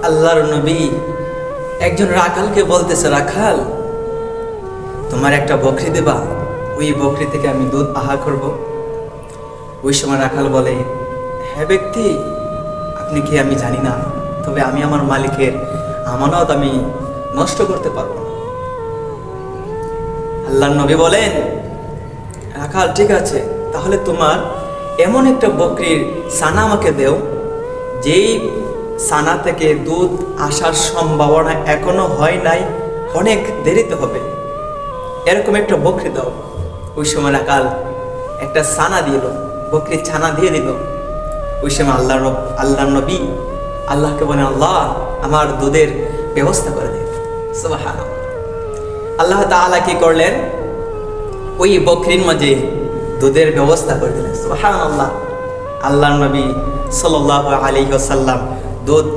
আল্লাহর নবী একজন রাখালকে বলতেছে, রাখাল, তোমার একটা বকরি দেবা, ওই বকরি থেকে আমি দুধ আহার করব। ওই সময় রাখাল বলে, হ্যাঁ ব্যক্তি, আপনি কি আমি জানি না, তবে আমি আমার মালিকের আমানত আমি নষ্ট করতে পারবো না। আল্লাহর নবী বলেন, রাখাল ঠিক আছে, তাহলে তোমার এমন একটা বকরির ছানা আমাকে দেও, যেই ছানা থেকে দুধ আসার সম্ভাবনা এখনো হয় নাই, অনেক দেরিতে হবে, এরকম একটা বকরি দাও। ওই সময় রাখাল একটা ছানা দিল, বকরির ছানা দিয়ে দিল। ওই সময় আল্লাহর নবী আল্লাহকে বলেন, আল্লাহ আমার দুধের ব্যবস্থা করে দেন। সুবহানাল্লাহ। আল্লাহ তাআলা কি করলেন, ওই বকরির মাঝে দুধের ব্যবস্থা করে দিলেন। সুবহানাল্লাহ। আল্লাহর নবী সাল্লাল্লাহু আলাইহি ওয়াসাল্লাম দুধ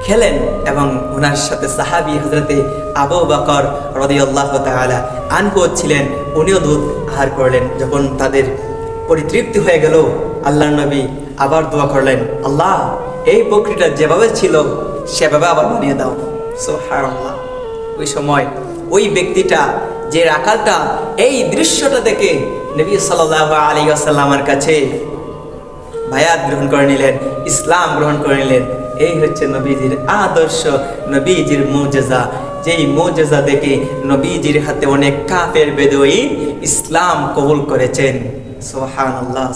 খেলেন এবং ওনার সাথে সাহাবী হযরতে আবু বকর রাদিয়াল্লাহু তাআলা আনহু ছিলেন, উনিও দুধ আহার করলেন। যখন তাদের পরিতৃপ্তি হয়ে গেল, আল্লাহর নবী আবার দোয়া করলেন, আল্লাহ এই বকরিটা যেভাবে ছিল সেভাবে আবার বানিয়ে দাও। সুবহানাল্লাহ। ওই সময় ওই ব্যক্তিটা, যে রাখালটা, এই দৃশ্যটা দেখে নবী সাল্লাল্লাহু আলাইহি ওয়াসাল্লামের কাছে বায়াত গ্রহণ করে নিলেন, ইসলাম গ্রহণ করে নিলেন। এই হচ্ছে নবীজির আদর্শ, নবীজির মুজিজা। যেই মুজিজা দেখে নবীজির হাতে অনেক কাফের বেদুইন ইসলাম কবুল করেছেন। সুবহানাল্লাহ।